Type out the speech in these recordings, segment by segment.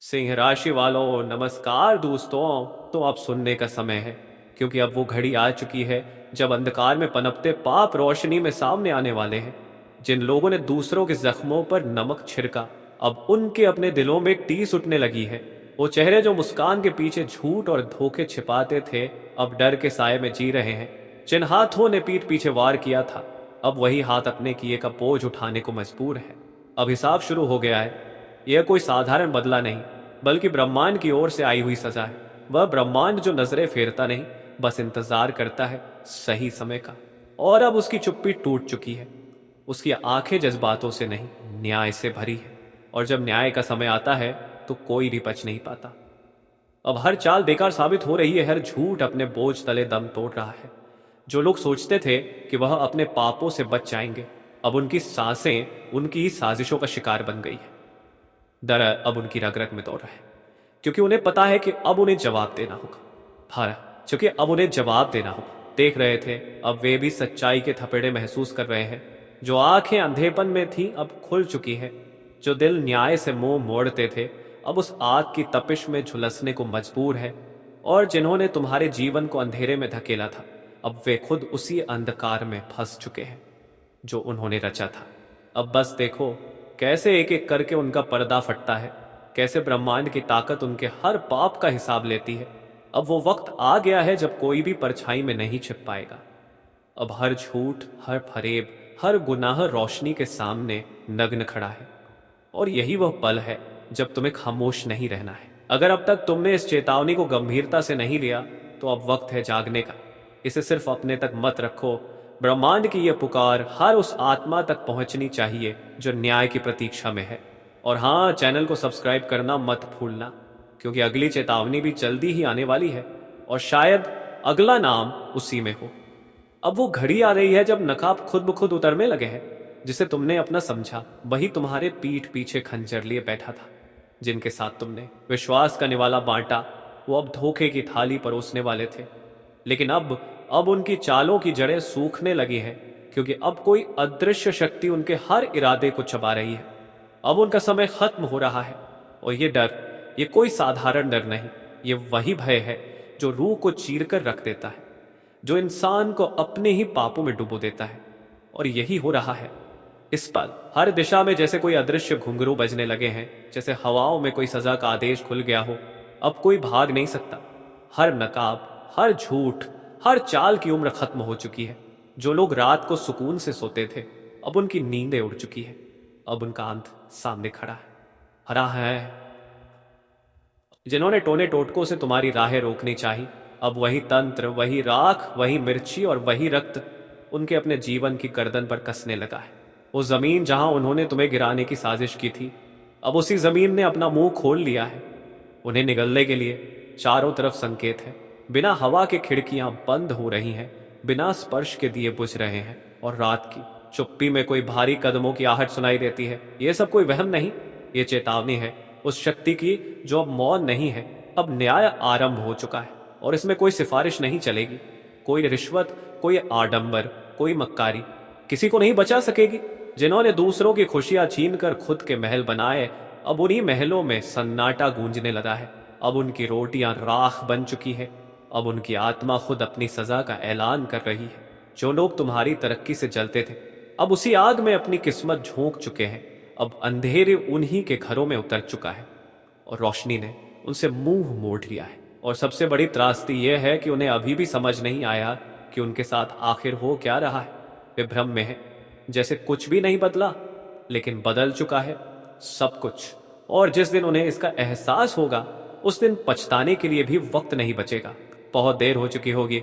सिंह राशि वालों नमस्कार दोस्तों। तो अब सुनने का समय है, क्योंकि अब वो घड़ी आ चुकी है जब अंधकार में पनपते पाप रोशनी में सामने आने वाले हैं। जिन लोगों ने दूसरों के जख्मों पर नमक छिड़का, अब उनके अपने दिलों में टीस उठने लगी है। वो चेहरे जो मुस्कान के पीछे झूठ और धोखे छिपाते थे, अब डर के साए में जी रहे हैं। जिन हाथों ने पीठ पीछे वार किया था, अब वही हाथ अपने किए का बोझ उठाने को मजबूर है। अब हिसाब शुरू हो गया है। यह कोई साधारण बदला नहीं, बल्कि ब्रह्मांड की ओर से आई हुई सजा है। वह ब्रह्मांड जो नजरें फेरता नहीं, बस इंतजार करता है सही समय का। और अब उसकी चुप्पी टूट चुकी है। उसकी आंखें जज्बातों से नहीं, न्याय से भरी है। और जब न्याय का समय आता है तो कोई भी बच नहीं पाता। अब हर चाल बेकार साबित हो रही है, हर झूठ अपने बोझ तले दम तोड़ रहा है। जो लोग सोचते थे कि वह अपने पापों से बच जाएंगे, अब उनकी सांसें उनकी ही साजिशों का शिकार बन गई है। डर अब उनकी रग रग में दौड़ रहा है, क्योंकि उन्हें पता है कि अब उन्हें जवाब देना होगा। हाँ, क्योंकि अब उन्हें जवाब देना होगा। देख रहे थे, अब वे भी सच्चाई के थपेड़े महसूस कर रहे हैं। जो आंखें अंधेपन में थी अब खुल चुकी है। जो दिल न्याय से मुंह मोड़ते थे, अब उस आग की तपिश में झुलसने को मजबूर है। और जिन्होंने तुम्हारे जीवन को अंधेरे में धकेला था, अब वे खुद उसी अंधकार में फंस चुके हैं जो उन्होंने रचा था। अब बस देखो कैसे एक एक करके उनका पर्दा फटता है, कैसे ब्रह्मांड की ताकत उनके हर पाप का हिसाब लेती है। अब वो वक्त आ गया है जब कोई भी परछाई में नहीं छिप पाएगा। अब हर झूठ, हर फरेब, हर गुनाह रोशनी के सामने नग्न खड़ा है। और यही वह पल है जब तुम्हें खामोश नहीं रहना है। अगर अब तक तुमने इस चेतावनी को गंभीरता से नहीं लिया, तो अब वक्त है जागने का। इसे सिर्फ अपने तक मत रखो। ब्रह्मांड की यह पुकार हर उस आत्मा तक पहुंचनी चाहिए जो न्याय की प्रतीक्षा में है। और हाँ, चैनल को सब्सक्राइब करना मत भूलना, क्योंकि अगली चेतावनी भी जल्दी ही आने वाली है। और शायद अगला नाम उसी में हो। अब वो घड़ी आ रही है जब नकाब खुद ब खुद उतरने लगे हैं। जिसे तुमने अपना समझा, वही तुम्हारे पीठ पीछे खंजर लिए बैठा था। जिनके साथ तुमने विश्वास का निवाला बांटा, वो अब धोखे की थाली परोसने वाले थे। लेकिन अब उनकी चालों की जड़ें सूखने लगी हैं, क्योंकि अब कोई अदृश्य शक्ति उनके हर इरादे को चबा रही है। अब उनका समय खत्म हो रहा है। और ये डर, ये कोई साधारण डर नहीं, ये वही भय है जो रूह को चीर कर रख देता है, जो इंसान को अपने ही पापों में डुबो देता है। और यही हो रहा है इस पल। हर दिशा में जैसे कोई अदृश्य घुंघरू बजने लगे हैं, जैसे हवाओं में कोई सजा का आदेश खुल गया हो। अब कोई भाग नहीं सकता। हर नकाब, हर झूठ, हर चाल की उम्र खत्म हो चुकी है। जो लोग रात को सुकून से सोते थे, अब उनकी नींदें उड़ चुकी है। अब उनका अंत सामने खड़ा है, हरा है। जिन्होंने टोने टोटकों से तुम्हारी राहें रोकनी चाही, अब वही तंत्र, वही राख, वही मिर्ची और वही रक्त उनके अपने जीवन की गर्दन पर कसने लगा है। वो जमीन जहां उन्होंने तुम्हें गिराने की साजिश की थी, अब उसी जमीन ने अपना मुंह खोल लिया है। उन्हें निगलने के लिए चारों तरफ संकेत है। बिना हवा के खिड़कियां बंद हो रही हैं, बिना स्पर्श के दिए बुझ रहे हैं। और रात की चुप्पी में कोई भारी कदमों की आहट सुनाई देती है। ये सब कोई वहम नहीं, ये चेतावनी है उस शक्ति की जो अब मौन नहीं है। अब न्याय आरंभ हो चुका है, और इसमें कोई सिफारिश नहीं चलेगी। कोई रिश्वत, कोई आडंबर, कोई मक्कारी किसी को नहीं बचा सकेगी। जिन्होंने दूसरों की खुशियां छीनकर खुद के महल बनाए, अब उन्हीं महलों में सन्नाटा गूंजने लगा है। अब उनकी रोटियां राख बन चुकी है। अब उनकी आत्मा खुद अपनी सजा का ऐलान कर रही है। जो लोग तुम्हारी तरक्की से जलते थे, अब उसी आग में अपनी किस्मत झोंक चुके हैं। अब अंधेरे उन्हीं के घरों में उतर चुका है, और रोशनी ने उनसे मुंह मोड़ लिया है। और सबसे बड़ी त्रासदी यह है कि उन्हें अभी भी समझ नहीं आया कि उनके साथ आखिर हो क्या रहा है। वे भ्रम में है, जैसे कुछ भी नहीं बदला, लेकिन बदल चुका है सब कुछ। और जिस दिन उन्हें इसका एहसास होगा, उस दिन पछताने के लिए भी वक्त नहीं बचेगा। बहुत देर हो चुकी होगी।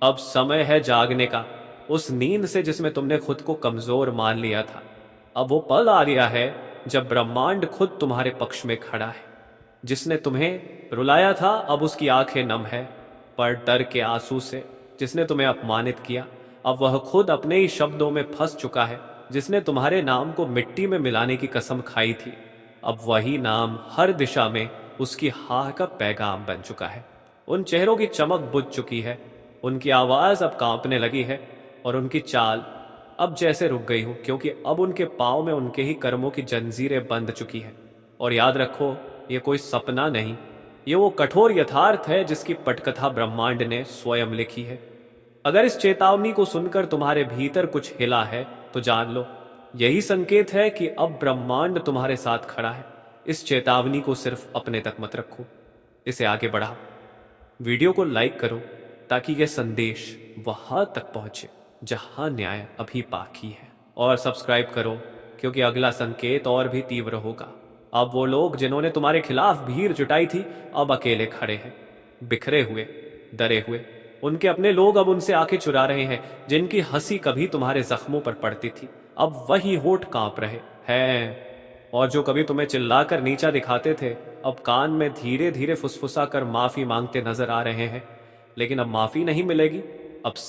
अब समय है जागने का, उस नींद से जिसमें तुमने खुद को कमजोर मान लिया था। अब वो पल आ गया है जब ब्रह्मांड खुद तुम्हारे पक्ष में खड़ा है। जिसने तुम्हें रुलाया था, अब उसकी आंखें नम है पर डर के आंसू से। जिसने तुम्हें अपमानित किया, अब वह खुद अपने ही शब्दों में फंस चुका है। जिसने तुम्हारे नाम को मिट्टी में मिलाने की कसम खाई थी, अब वही नाम हर दिशा में उसकी हार का पैगाम बन चुका है। उन चेहरों की चमक बुझ चुकी है, उनकी आवाज अब कांपने लगी है, और उनकी चाल अब जैसे रुक गई हो, क्योंकि अब उनके पांव में उनके ही कर्मों की जंजीरें बंध चुकी है। और याद रखो, ये कोई सपना नहीं, ये वो कठोर यथार्थ है जिसकी पटकथा ब्रह्मांड ने स्वयं लिखी है। अगर इस चेतावनी को सुनकर तुम्हारे भीतर कुछ हिला है तो जान लो, यही संकेत है कि अब ब्रह्मांड तुम्हारे साथ खड़ा है। इस चेतावनी को सिर्फ अपने तक मत रखो, इसे आगे बढ़ाओ। वीडियो को लाइक करो ताकि यह संदेश वहां तक पहुंचे जहां न्याय अभी बाकी है, और सब्सक्राइब करो क्योंकि अगला संकेत और भी तीव्र होगा। अब वो लोग जिन्होंने तुम्हारे खिलाफ भीड़ जुटाई थी अब अकेले खड़े हैं, बिखरे हुए, डरे हुए। उनके अपने लोग अब उनसे आंखें चुरा रहे हैं। जिनकी हंसी कभी तुम्हारे जख्मों पर पड़ती थी अब वही होठ कांप रहे हैं, और जो कभी तुम्हें चिल्लाकर नीचा दिखाते थे अब कान में धीरे धीरे फुसफुसा कर माफी मांगते नजर आ रहे हैं। लेकिन अब माफी नहीं मिलेगी, अब